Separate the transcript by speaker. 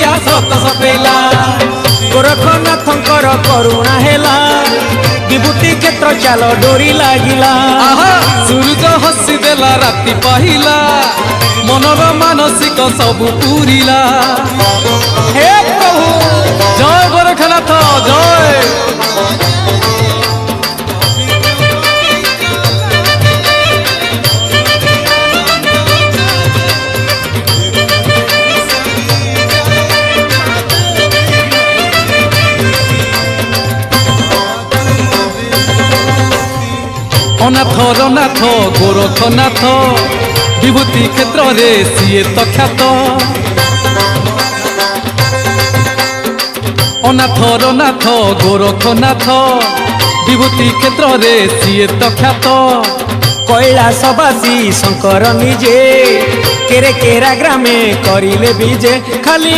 Speaker 1: दुनिया सत सपेला गोरखनाथंकर करुणा हेला विभूति क्षेत्र चाल डोरी लागिला
Speaker 2: सूरज हसी देला राति पाहिला मनर मानसिक सब पूरिला
Speaker 1: हे प्रभु
Speaker 2: जय गोरखनाथ जय अनाथर नाथ गोरखनाथ विभूति क्षेत्र रे सीए तो ख्यात अनाथर नाथ गोरखनाथ विभूति क्षेत्र रे सीए तो ख्यात
Speaker 1: कैलासवासी शंकर निजे केरे केरा ग्रामे करिले बीजे खाली